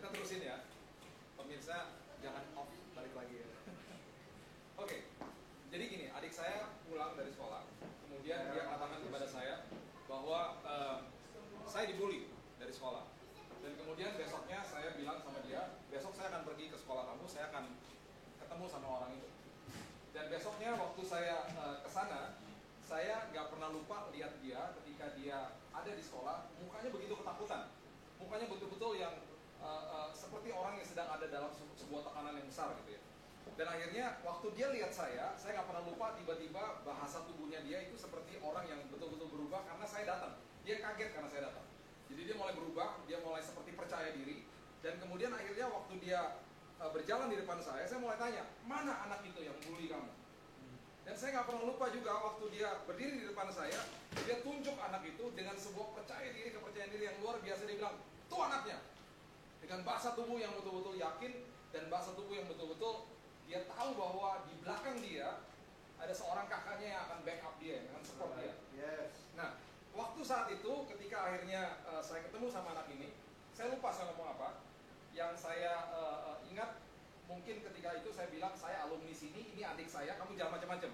kita terusin ya, pemirsa jangan off, balik lagi ya. Oke, jadi gini, adik saya pulang dari sekolah, kemudian dia katakan kepada saya bahwa saya dibully dari sekolah. Dan kemudian besoknya saya bilang sama dia, besok saya akan pergi ke sekolah kamu, saya akan ketemu sama orang itu. Dan besoknya waktu saya ke sana, saya nggak pernah lupa lihat dia ketika dia ada di sekolah, mukanya begitu ketakutan. Mukanya betul-betul yang seperti orang yang sedang ada dalam sebuah tekanan yang besar gitu ya. Dan akhirnya waktu dia lihat saya nggak pernah lupa tiba-tiba bahasa tubuhnya dia itu seperti orang yang betul-betul berubah karena saya datang. Dia kaget karena saya datang. Jadi dia mulai berubah, dia mulai seperti percaya diri. Dan kemudian akhirnya waktu dia berjalan di depan saya mulai tanya, mana anak itu yang bully kamu? Dan saya nggak pernah lupa juga waktu dia berdiri di depan saya, dia tunjuk anak itu dengan sebuah kepercayaan diri yang luar biasa. Dia bilang, tuh anaknya. Dengan bahasa tubuh yang betul-betul yakin dan bahasa tubuh yang betul-betul dia tahu bahwa di belakang dia ada seorang kakaknya yang akan backup dia, yang akan support dia. Yes. Nah, waktu saat itu ketika akhirnya saya ketemu sama anak ini, saya lupa saya ngomong apa. Yang saya ingat mungkin ketika itu saya bilang saya alumni sini, ini adik saya, kamu jangan macam-macam.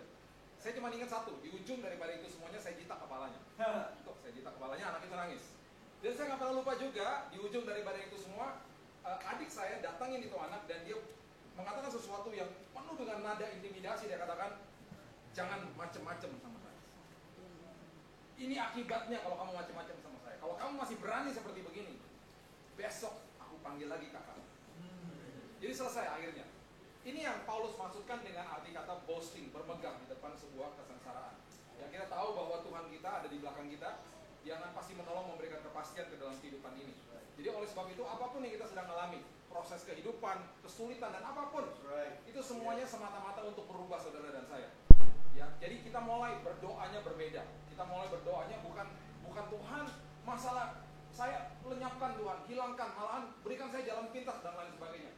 Saya cuma ingat satu, di ujung daripada itu semuanya saya jitak kepalanya. Saya jitak kepalanya, anak itu nangis. Dan saya nggak pernah lupa juga, di ujung daripada itu semua, adik saya datangin itu anak dan dia mengatakan sesuatu yang penuh dengan nada intimidasi. Dia katakan, jangan macem-macem sama saya. Ini akibatnya kalau kamu macem-macem sama saya. Kalau kamu masih berani seperti begini, besok aku panggil lagi kakak. Jadi selesai akhirnya. Ini yang Paulus maksudkan dengan arti kata boasting, bermegah di depan sebuah kesengsaraan. Yang kita tahu bahwa Tuhan kita ada di belakang kita, yang pasti menolong memberikan kepastian ke dalam kehidupan ini. Jadi oleh sebab itu apapun yang kita sedang alami, proses kehidupan, kesulitan dan apapun, itu semuanya semata-mata untuk berubah saudara dan saya. Ya, jadi kita mulai berdoanya berbeda. Kita mulai berdoanya bukan Tuhan, masalah saya lenyapkan Tuhan, hilangkan, malahan berikan saya jalan pintas dan lain sebagainya.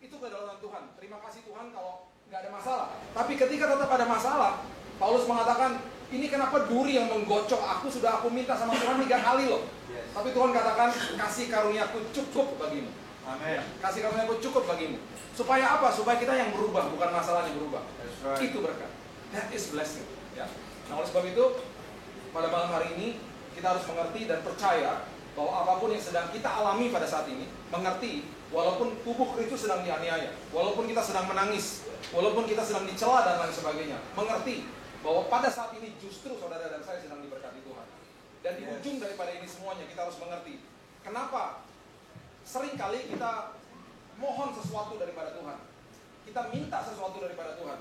Itu kedaulatan Tuhan. Terima kasih Tuhan kalau nggak ada masalah. Tapi ketika tetap ada masalah, Paulus mengatakan, ini kenapa duri yang menggocok aku, sudah aku minta sama Tuhan 3 kali loh. Tapi Tuhan katakan, kasih karuniaku cukup bagimu. Amin. Kasih karuniaku cukup bagimu. Supaya apa? Supaya kita yang berubah, bukan masalahnya berubah. Right. Itu berkat. That is blessing. Ya. Nah oleh sebab itu, pada malam hari ini kita harus mengerti dan percaya bahwa apapun yang sedang kita alami pada saat ini, mengerti, walaupun tubuh Kristus sedang dianiaya, walaupun kita sedang menangis, walaupun kita sedang dicela dan lain sebagainya, mengerti bahwa pada saat ini justru saudara dan saya sedang diberkati Tuhan. Dan di ujung daripada ini semuanya kita harus mengerti kenapa seringkali kita mohon sesuatu daripada Tuhan, kita minta sesuatu daripada Tuhan,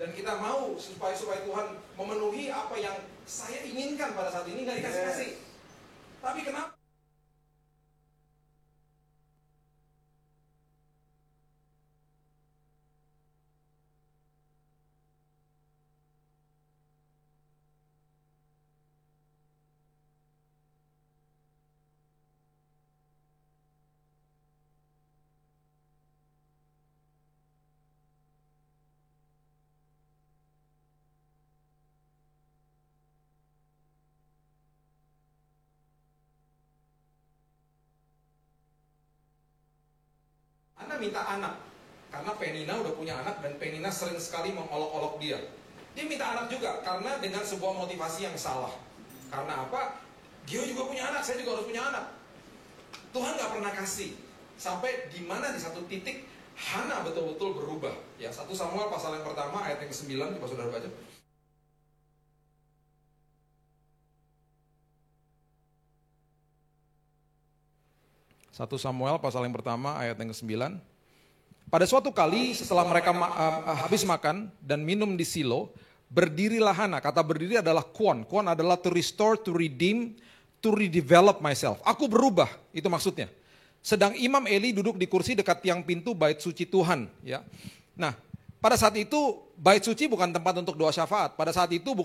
dan kita mau supaya Tuhan memenuhi apa yang saya inginkan pada saat ini, nggak dikasih-kasih. Tapi kenapa? Anda minta anak, karena Penina udah punya anak dan Penina sering sekali mengolok-olok dia. Dia minta anak juga, karena dengan sebuah motivasi yang salah. Karena apa? Dia juga punya anak, saya juga harus punya anak. Tuhan gak pernah kasih. Sampai di mana di satu titik Hana betul-betul berubah. Ya, 1 Samuel pasal yang pertama ayat yang ke-9, coba saudara baca. 1 Samuel pasal yang pertama ayat yang ke-9. Pada suatu kali setelah mereka habis makan dan minum di Silo, berdirilah Hana. Kata berdiri adalah kuon. Kuon adalah to restore, to redeem, to redevelop myself. Aku berubah, itu maksudnya. Sedang Imam Eli duduk di kursi dekat tiang pintu bait suci Tuhan. Ya. Nah, pada saat itu bait suci bukan tempat untuk doa syafaat. Pada saat itu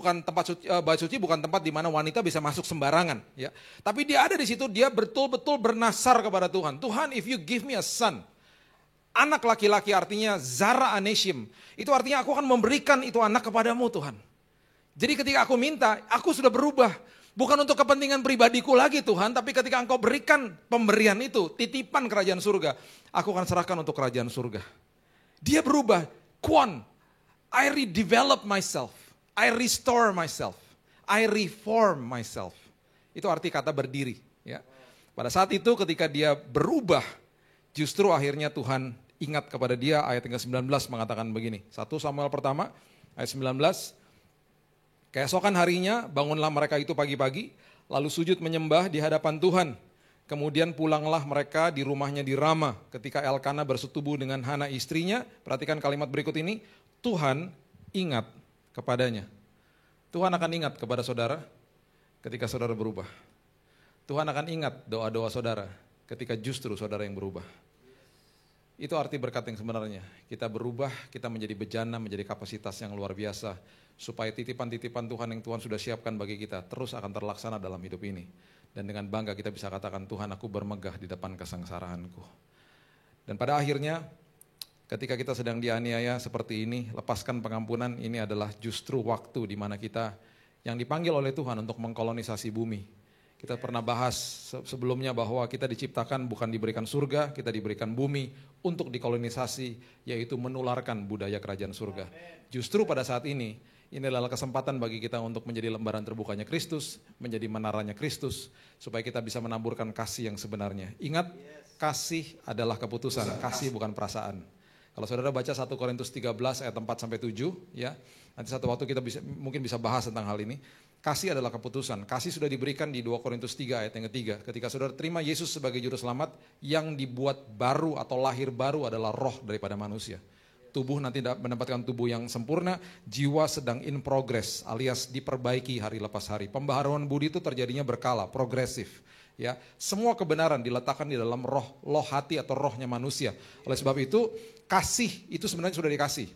bait suci bukan tempat di mana wanita bisa masuk sembarangan. Ya. Tapi dia ada di situ, dia betul-betul bernasar kepada Tuhan. Tuhan, if you give me a son, anak laki-laki artinya Zara Aneshim. Itu artinya aku akan memberikan itu anak kepadamu Tuhan. Jadi ketika aku minta, aku sudah berubah. Bukan untuk kepentingan pribadiku lagi Tuhan, tapi ketika engkau berikan pemberian itu, titipan kerajaan surga, aku akan serahkan untuk kerajaan surga. Dia berubah. Kuon, I redevelop myself, I restore myself, I reform myself. Itu arti kata berdiri. Ya. Pada saat itu ketika dia berubah, justru akhirnya Tuhan ingat kepada dia. Ayat yang ke-19 mengatakan begini. 1 Samuel pertama ayat 19. Keesokan harinya bangunlah mereka itu pagi-pagi, lalu sujud menyembah di hadapan Tuhan. Kemudian pulanglah mereka di rumahnya di Rama ketika Elkana bersetubuh dengan Hana istrinya. Perhatikan kalimat berikut ini, Tuhan ingat kepadanya. Tuhan akan ingat kepada saudara ketika saudara berubah. Tuhan akan ingat doa-doa saudara ketika justru saudara yang berubah. Itu arti berkat yang sebenarnya. Kita berubah, kita menjadi bejana, menjadi kapasitas yang luar biasa. Supaya titipan-titipan Tuhan yang Tuhan sudah siapkan bagi kita terus akan terlaksana dalam hidup ini. Dan dengan bangga kita bisa katakan, Tuhan aku bermegah di depan kesengsaraanku. Dan pada akhirnya ketika kita sedang dianiaya seperti ini, lepaskan pengampunan, ini adalah justru waktu di mana kita yang dipanggil oleh Tuhan untuk mengkolonisasi bumi. Kita pernah bahas sebelumnya bahwa kita diciptakan bukan diberikan surga, kita diberikan bumi untuk dikolonisasi, yaitu menularkan budaya kerajaan surga. Justru pada saat ini Ini adalah kesempatan bagi kita untuk menjadi lembaran terbukanya Kristus, menjadi menaranya Kristus, supaya kita bisa menaburkan kasih yang sebenarnya. Ingat, kasih adalah keputusan, kasih bukan perasaan. Kalau saudara baca 1 Korintus 13 ayat 4-7, ya, nanti satu waktu kita mungkin bisa bahas tentang hal ini. Kasih adalah keputusan. Kasih sudah diberikan di 2 Korintus 3 ayat yang ketiga. Ketika saudara terima Yesus sebagai juru selamat, yang dibuat baru atau lahir baru adalah roh daripada manusia. Tubuh nanti mendapatkan tubuh yang sempurna, jiwa sedang in progress alias diperbaiki hari lepas hari. Pembaharuan budi itu terjadinya berkala, progresif. Ya, semua kebenaran diletakkan di dalam roh hati atau rohnya manusia. Oleh sebab itu, kasih itu sebenarnya sudah dikasih.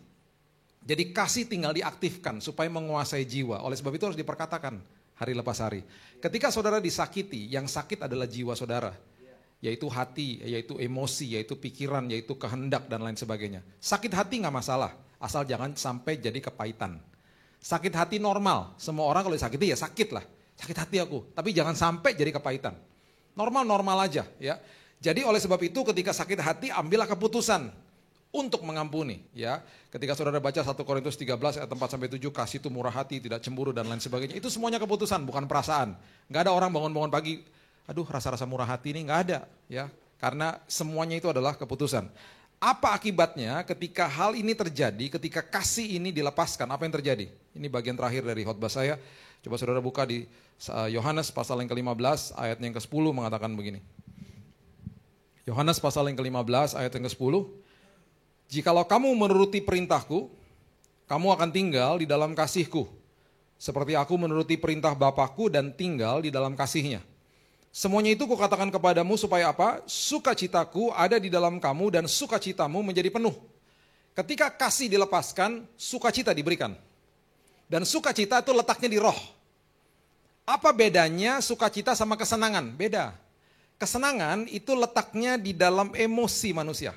Jadi kasih tinggal diaktifkan supaya menguasai jiwa. Oleh sebab itu harus diperkatakan hari lepas hari. Ketika saudara disakiti, yang sakit adalah jiwa saudara. Yaitu hati, yaitu emosi, yaitu pikiran, yaitu kehendak dan lain sebagainya. Sakit hati gak masalah, asal jangan sampai jadi kepahitan. Sakit hati normal, semua orang kalau disakiti ya sakit lah. Sakit hati aku, tapi jangan sampai jadi kepahitan. Normal-normal aja ya. Jadi oleh sebab itu ketika sakit hati ambillah keputusan untuk mengampuni ya. Ketika saudara baca 1 Korintus 13 ayat 4-7, kasih itu murah hati, tidak cemburu dan lain sebagainya. Itu semuanya keputusan, bukan perasaan. Gak ada orang bangun-bangun pagi, aduh rasa-rasa murah hati ini, gak ada ya. Karena semuanya itu adalah keputusan. Apa akibatnya ketika hal ini terjadi, ketika kasih ini dilepaskan, apa yang terjadi? Ini bagian terakhir dari khotbah saya. Coba saudara buka di Yohanes pasal yang ke-15 ayat yang ke-10 mengatakan begini. Yohanes pasal yang ke-15 ayat yang ke-10. Jikalau kamu menuruti perintahku, kamu akan tinggal di dalam kasihku. Seperti aku menuruti perintah Bapakku dan tinggal di dalam kasihnya. Semuanya itu kukatakan kepadamu supaya apa? Sukacitaku ada di dalam kamu dan sukacitamu menjadi penuh. Ketika kasih dilepaskan, sukacita diberikan. Dan sukacita itu letaknya di roh. Apa bedanya sukacita sama kesenangan? Beda. Kesenangan itu letaknya di dalam emosi manusia.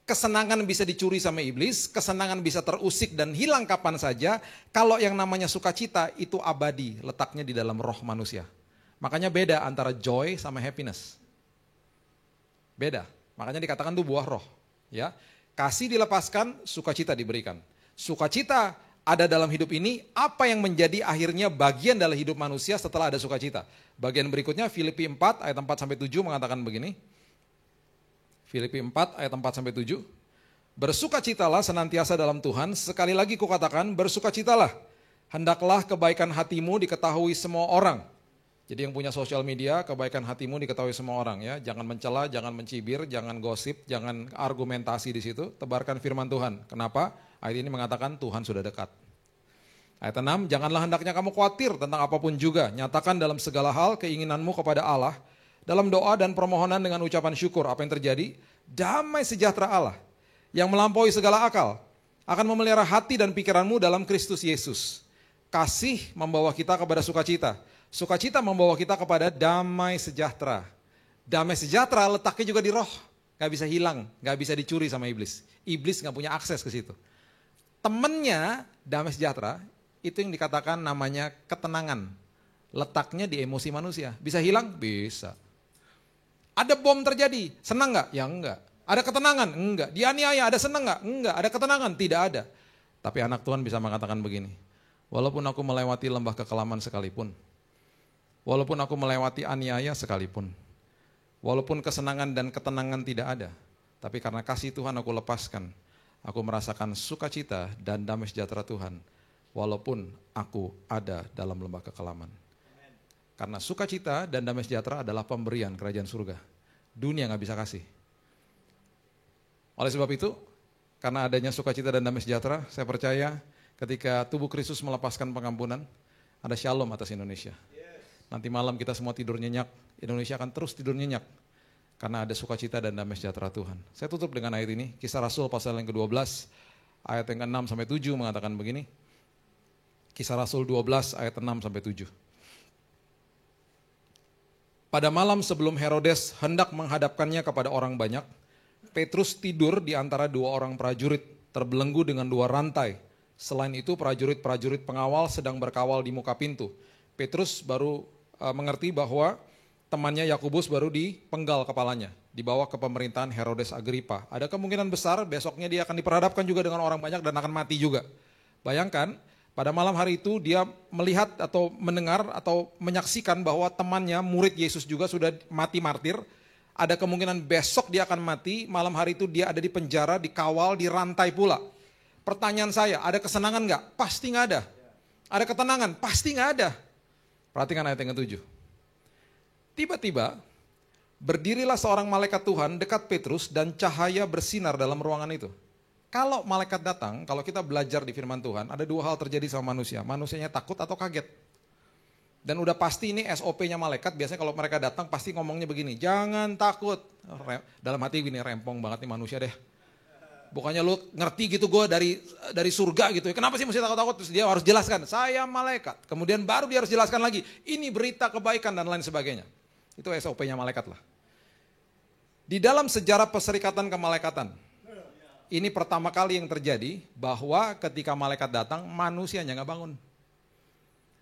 Kesenangan bisa dicuri sama iblis, kesenangan bisa terusik dan hilang kapan saja. Kalau yang namanya sukacita itu abadi, letaknya di dalam roh manusia. Makanya beda antara joy sama happiness. Beda. Makanya dikatakan itu buah roh. Ya, kasih dilepaskan, sukacita diberikan. Sukacita ada dalam hidup ini, apa yang menjadi akhirnya bagian dalam hidup manusia setelah ada sukacita. Bagian berikutnya Filipi 4 ayat 4-7 mengatakan begini. Filipi 4 ayat 4-7. Bersukacitalah senantiasa dalam Tuhan, sekali lagi kukatakan bersukacitalah. Hendaklah kebaikan hatimu diketahui semua orang. Jadi yang punya sosial media, kebaikan hatimu diketahui semua orang ya. Jangan mencela, jangan mencibir, jangan gosip, jangan argumentasi di situ. Tebarkan firman Tuhan. Kenapa? Ayat ini mengatakan Tuhan sudah dekat. Ayat 6, janganlah hendaknya kamu khawatir tentang apapun juga. Nyatakan dalam segala hal keinginanmu kepada Allah. Dalam doa dan permohonan dengan ucapan syukur. Apa yang terjadi? Damai sejahtera Allah yang melampaui segala akal akan memelihara hati dan pikiranmu dalam Kristus Yesus. Kasih membawa kita kepada sukacita. Sukacita membawa kita kepada damai sejahtera. Damai sejahtera letaknya juga di roh. Gak bisa hilang, gak bisa dicuri sama iblis. Iblis gak punya akses ke situ. Temennya damai sejahtera, itu yang dikatakan namanya ketenangan. Letaknya di emosi manusia. Bisa hilang? Bisa. Ada bom terjadi, senang gak? Ya enggak. Ada ketenangan? Enggak. Dianiaya, ada senang gak? Enggak. Ada ketenangan? Tidak ada. Tapi anak Tuhan bisa mengatakan begini, walaupun aku melewati lembah kekelaman sekalipun, walaupun aku melewati aniaya sekalipun, walaupun kesenangan dan ketenangan tidak ada, tapi karena kasih Tuhan aku lepaskan, aku merasakan sukacita dan damai sejahtera Tuhan, walaupun aku ada dalam lembah kekelaman. Karena sukacita dan damai sejahtera adalah pemberian kerajaan surga. Dunia gak bisa kasih. Oleh sebab itu, karena adanya sukacita dan damai sejahtera, saya percaya ketika tubuh Kristus melepaskan pengampunan, ada shalom atas Indonesia. Nanti malam kita semua tidur nyenyak, Indonesia akan terus tidur nyenyak. Karena ada sukacita dan damai sejahtera Tuhan. Saya tutup dengan ayat ini, Kisah Rasul pasal yang ke-12, ayat yang ke-6-7 mengatakan begini. Kisah Rasul 12 ayat 6-7. Pada malam sebelum Herodes hendak menghadapkannya kepada orang banyak, Petrus tidur di antara dua orang prajurit, terbelenggu dengan dua rantai. Selain itu prajurit-prajurit pengawal sedang berkawal di muka pintu. Petrus baru mengerti bahwa temannya Yakobus baru dipenggal kepalanya, dibawa ke pemerintahan Herodes Agripa. Ada kemungkinan besar besoknya dia akan diperhadapkan juga dengan orang banyak dan akan mati juga. Bayangkan, Pada malam hari itu dia melihat atau mendengar atau menyaksikan bahwa temannya, murid Yesus juga sudah mati martir. Ada kemungkinan besok dia akan mati, malam hari itu dia ada di penjara, dikawal, dirantai pula. Pertanyaan saya, ada kesenangan nggak? Pasti nggak ada. Ada ketenangan? Pasti nggak ada. Perhatikan ayat yang ke-7. Tiba-tiba berdirilah seorang malaikat Tuhan dekat Petrus dan cahaya bersinar dalam ruangan itu. Kalau malaikat datang, kalau kita belajar di firman Tuhan, ada dua hal terjadi sama manusia. Manusianya takut atau kaget. Dan udah pasti ini SOP-nya malaikat, biasanya kalau mereka datang pasti ngomongnya begini, jangan takut. Dalam hati gini, rempong banget nih manusia deh. Bukannya lu ngerti gitu gue dari surga gitu. Kenapa sih mesti takut-takut? Terus dia harus jelaskan, saya malaikat. Kemudian baru dia harus jelaskan lagi, ini berita kebaikan dan lain sebagainya. Itu SOP-nya malaikat lah. Di dalam sejarah perserikatan kemalaikatan, ini pertama kali yang terjadi bahwa ketika malaikat datang, manusianya nggak bangun.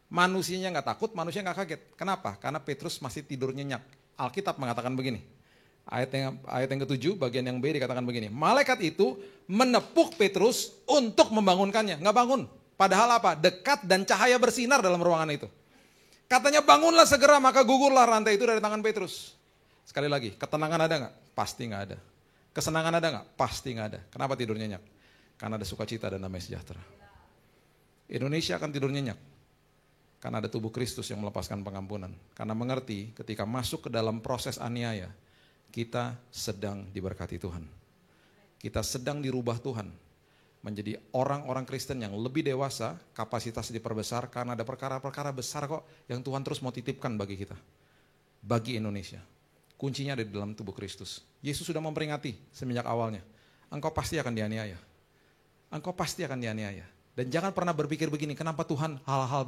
Manusianya nggak takut, manusia nggak kaget. Kenapa? Karena Petrus masih tidur nyenyak. Alkitab mengatakan begini. Ayat yang ke-7, bagian yang B dikatakan begini. Malaikat itu menepuk Petrus untuk membangunkannya. Nggak bangun. Padahal apa? Dekat dan cahaya bersinar dalam ruangan itu. Katanya bangunlah segera, maka gugurlah rantai itu dari tangan Petrus. Sekali lagi, ketenangan ada nggak? Pasti nggak ada. Kesenangan ada nggak? Pasti nggak ada. Kenapa tidur nyenyak? Karena ada sukacita dan damai sejahtera. Indonesia akan tidur nyenyak. Karena ada tubuh Kristus yang melepaskan pengampunan. Karena mengerti ketika masuk ke dalam proses aniaya, kita sedang diberkati Tuhan. Kita sedang dirubah Tuhan. Menjadi orang-orang Kristen yang lebih dewasa, kapasitas diperbesar, karena ada perkara-perkara besar kok yang Tuhan terus mau titipkan bagi kita. Bagi Indonesia. Kuncinya ada di dalam tubuh Kristus. Yesus sudah memperingati semenjak awalnya. Engkau pasti akan dianiaya. Engkau pasti akan dianiaya. Dan jangan pernah berpikir begini, kenapa Tuhan hal-hal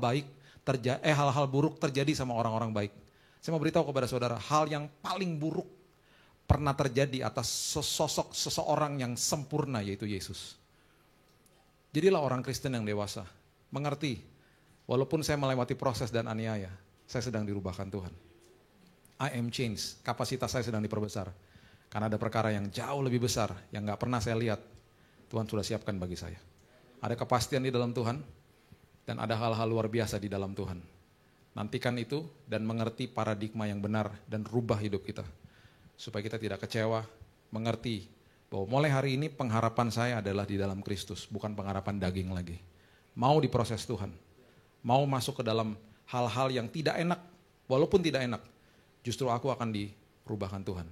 buruk terjadi sama orang-orang baik. Saya mau beritahu kepada saudara, hal yang paling buruk pernah terjadi atas sosok seseorang yang sempurna, yaitu Yesus. Jadilah orang Kristen yang dewasa, mengerti, walaupun saya melewati proses dan aniaya, saya sedang dirubahkan Tuhan. I am changed, kapasitas saya sedang diperbesar. Karena ada perkara yang jauh lebih besar, yang gak pernah saya lihat, Tuhan sudah siapkan bagi saya. Ada kepastian di dalam Tuhan, dan ada hal-hal luar biasa di dalam Tuhan. Nantikan itu, dan mengerti paradigma yang benar, dan rubah hidup kita. Supaya kita tidak kecewa, mengerti, bahwa mulai hari ini pengharapan saya adalah di dalam Kristus, bukan pengharapan daging lagi. Mau diproses Tuhan, mau masuk ke dalam hal-hal yang tidak enak, walaupun tidak enak, justru aku akan dirubahkan Tuhan,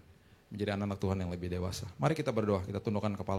menjadi anak-anak Tuhan yang lebih dewasa. Mari kita berdoa, kita tundukkan kepala.